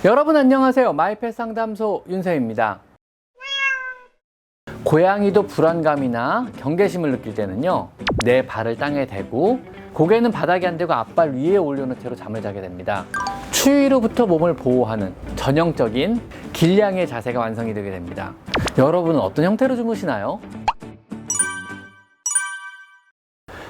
여러분 안녕하세요. 마이펫 상담소 윤쌤입니다. 고양이도 불안감이나 경계심을 느낄 때는요, 내 발을 땅에 대고 고개는 바닥에 안 대고 앞발 위에 올려놓은 채로 잠을 자게 됩니다. 추위로부터 몸을 보호하는 전형적인 길냥이의 자세가 완성이 되게 됩니다. 여러분은 어떤 형태로 주무시나요?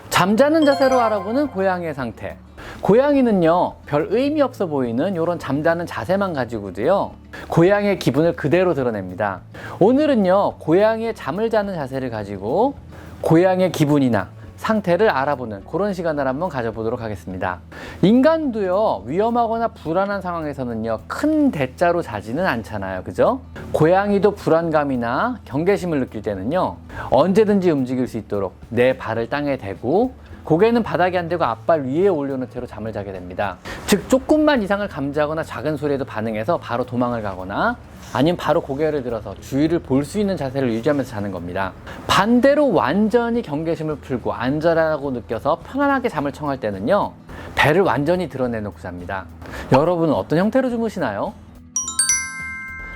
잠자는 자세로 알아보는 고양이의 상태. 고양이는요, 별 의미 없어 보이는 이런 잠자는 자세만 가지고도요, 고양이의 기분을 그대로 드러냅니다. 오늘은요, 고양이의 잠을 자는 자세를 가지고 고양이의 기분이나 상태를 알아보는 그런 시간을 한번 가져보도록 하겠습니다. 인간도요, 위험하거나 불안한 상황에서는요, 큰 대자로 자지는 않잖아요. 그죠? 고양이도 불안감이나 경계심을 느낄 때는요, 언제든지 움직일 수 있도록 내 발을 땅에 대고 고개는 바닥에 안 대고 앞발 위에 올려놓은 채로 잠을 자게 됩니다. 즉, 조금만 이상을 감지하거나 작은 소리에도 반응해서 바로 도망을 가거나 아니면 바로 고개를 들어서 주위를 볼 수 있는 자세를 유지하면서 자는 겁니다. 반대로 완전히 경계심을 풀고 안전하다고 느껴서 편안하게 잠을 청할 때는요, 배를 완전히 드러내놓고 잡니다. 여러분은 어떤 형태로 주무시나요?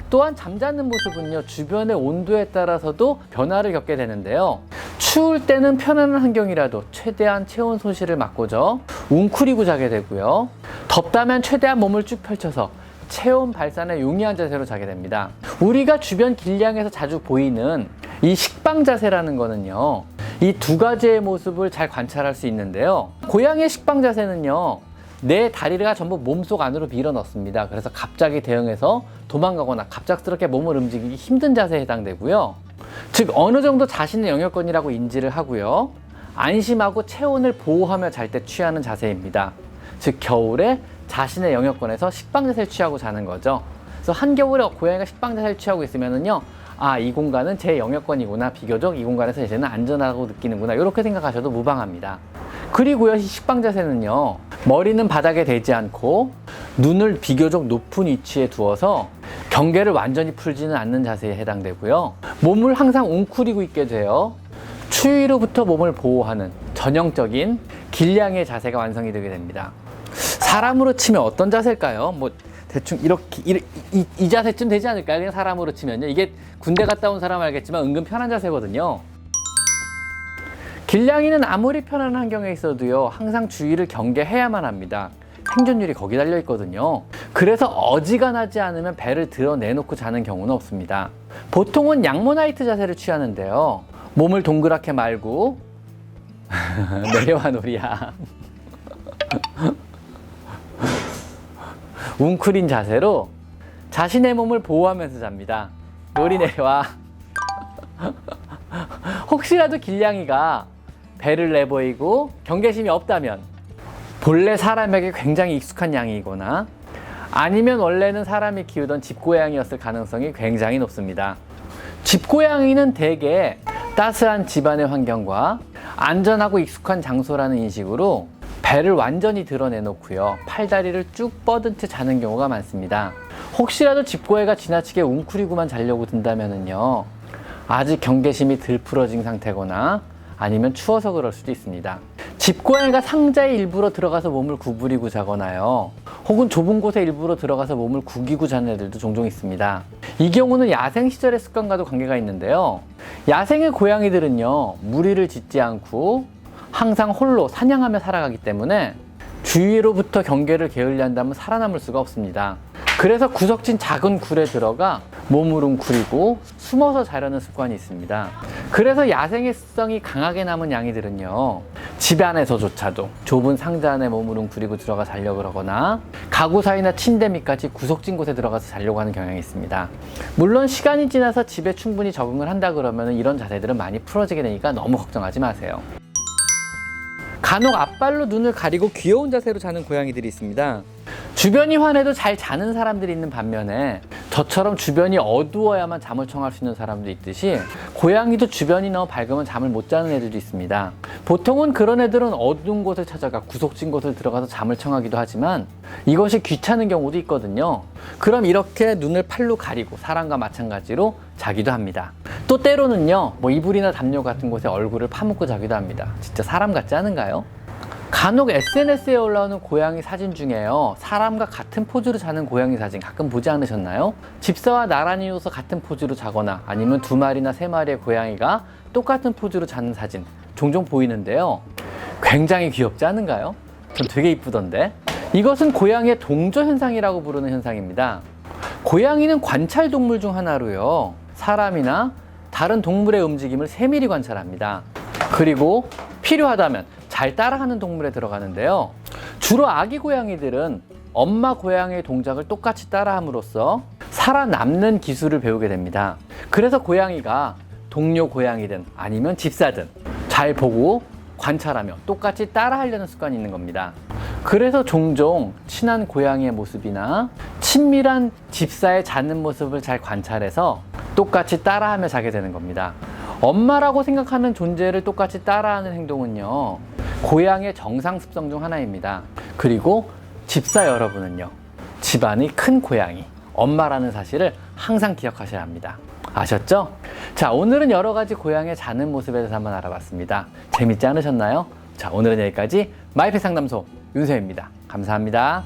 또한 잠자는 모습은요, 주변의 온도에 따라서도 변화를 겪게 되는데요. 추울 때는 편안한 환경이라도 최대한 체온 손실을 막고죠, 웅크리고 자게 되고요. 덥다면 최대한 몸을 쭉 펼쳐서 체온 발산에 용이한 자세로 자게 됩니다. 우리가 주변 길냥이에서 자주 보이는 이 식빵 자세라는 거는요, 이 두 가지의 모습을 잘 관찰할 수 있는데요. 고양이의 식빵 자세는요, 내 다리가 전부 몸속 안으로 밀어 넣습니다. 그래서 갑자기 대응해서 도망가거나 갑작스럽게 몸을 움직이기 힘든 자세에 해당되고요. 즉, 어느 정도 자신의 영역권이라고 인지를 하고요, 안심하고 체온을 보호하며 잘 때 취하는 자세입니다. 즉, 겨울에 자신의 영역권에서 식빵 자세를 취하고 자는 거죠. 그래서 한겨울에 고양이가 식빵 자세를 취하고 있으면은요, 아, 이 공간은 제 영역권이구나, 비교적 이 공간에서 이제는 안전하다고 느끼는구나, 이렇게 생각하셔도 무방합니다. 그리고요, 이 식빵 자세는요, 머리는 바닥에 대지 않고 눈을 비교적 높은 위치에 두어서 경계를 완전히 풀지는 않는 자세에 해당되고요, 몸을 항상 웅크리고 있게 돼요. 추위로부터 몸을 보호하는 전형적인 길냥이의 자세가 완성이 되게 됩니다. 사람으로 치면 어떤 자세일까요? 뭐 대충 이렇게 이 자세쯤 되지 않을까요? 그냥 사람으로 치면요. 이게 군대 갔다 온 사람 알겠지만 은근 편한 자세거든요. 길냥이는 아무리 편한 환경에 있어도요, 항상 주위를 경계해야만 합니다. 생존율이 거기 달려 있거든요. 그래서 어지간하지 않으면 배를 드러내놓고 자는 경우는 없습니다. 보통은 양모나이트 자세를 취하는데요, 몸을 동그랗게 말고 내려와 놀이야. 웅크린 자세로 자신의 몸을 보호하면서 잡니다. 놀이 내려와. 혹시라도 길냥이가 배를 내보이고 경계심이 없다면 본래 사람에게 굉장히 익숙한 양이거나 아니면 원래는 사람이 키우던 집고양이였을 가능성이 굉장히 높습니다. 집고양이는 대개 따스한 집안의 환경과 안전하고 익숙한 장소라는 인식으로 배를 완전히 드러내놓고요, 팔다리를 쭉 뻗은 채 자는 경우가 많습니다. 혹시라도 집고양이가 지나치게 웅크리고만 자려고 든다면은요, 아직 경계심이 덜 풀어진 상태거나 아니면 추워서 그럴 수도 있습니다. 집고양이가 상자에 일부러 들어가서 몸을 구부리고 자거나요, 혹은 좁은 곳에 일부러 들어가서 몸을 구기고 자는 애들도 종종 있습니다. 이 경우는 야생 시절의 습관과도 관계가 있는데요, 야생의 고양이들은요, 무리를 짓지 않고 항상 홀로 사냥하며 살아가기 때문에 주위로부터 경계를 게을리한다면 살아남을 수가 없습니다. 그래서 구석진 작은 굴에 들어가 몸을 웅크리고 숨어서 자려는 습관이 있습니다. 그래서 야생의 습성이 강하게 남은 양이들은요, 집 안에서조차도 좁은 상자 안에 몸을 웅크리고 들어가 자려고 그러거나 가구 사이나 침대 밑까지 구석진 곳에 들어가서 자려고 하는 경향이 있습니다. 물론 시간이 지나서 집에 충분히 적응을 한다 그러면 이런 자세들은 많이 풀어지게 되니까 너무 걱정하지 마세요. 간혹 앞발로 눈을 가리고 귀여운 자세로 자는 고양이들이 있습니다. 주변이 환해도 잘 자는 사람들이 있는 반면에 저처럼 주변이 어두워야만 잠을 청할 수 있는 사람도 있듯이 고양이도 주변이 너무 밝으면 잠을 못 자는 애들도 있습니다. 보통은 그런 애들은 어두운 곳을 찾아가 구석진 곳을 들어가서 잠을 청하기도 하지만 이것이 귀찮은 경우도 있거든요. 그럼 이렇게 눈을 팔로 가리고 사람과 마찬가지로 자기도 합니다. 또 때로는요, 뭐 이불이나 담요 같은 곳에 얼굴을 파묻고 자기도 합니다. 진짜 사람 같지 않은가요? 간혹 SNS에 올라오는 고양이 사진 중에요, 사람과 같은 포즈로 자는 고양이 사진 가끔 보지 않으셨나요? 집사와 나란히 누워서 같은 포즈로 자거나 아니면 2마리나 3마리의 고양이가 똑같은 포즈로 자는 사진 종종 보이는데요, 굉장히 귀엽지 않은가요? 전 되게 이쁘던데. 이것은 고양이의 동조 현상이라고 부르는 현상입니다. 고양이는 관찰 동물 중 하나로요, 사람이나 다른 동물의 움직임을 세밀히 관찰합니다. 그리고 필요하다면 잘 따라하는 동물에 들어가는데요, 주로 아기 고양이들은 엄마 고양이의 동작을 똑같이 따라함으로써 살아남는 기술을 배우게 됩니다. 그래서 고양이가 동료 고양이든 아니면 집사든 잘 보고 관찰하며 똑같이 따라하려는 습관이 있는 겁니다. 그래서 종종 친한 고양이의 모습이나 친밀한 집사의 자는 모습을 잘 관찰해서 똑같이 따라하며 자게 되는 겁니다. 엄마라고 생각하는 존재를 똑같이 따라하는 행동은요, 고양이의 정상 습성 중 하나입니다. 그리고 집사 여러분은요, 집안의 큰 고양이, 엄마라는 사실을 항상 기억하셔야 합니다. 아셨죠? 자, 오늘은 여러 가지 고양이의 자는 모습에 대해서 한번 알아봤습니다. 재밌지 않으셨나요? 자, 오늘은 여기까지 마이펫 상담소 윤세입니다. 감사합니다.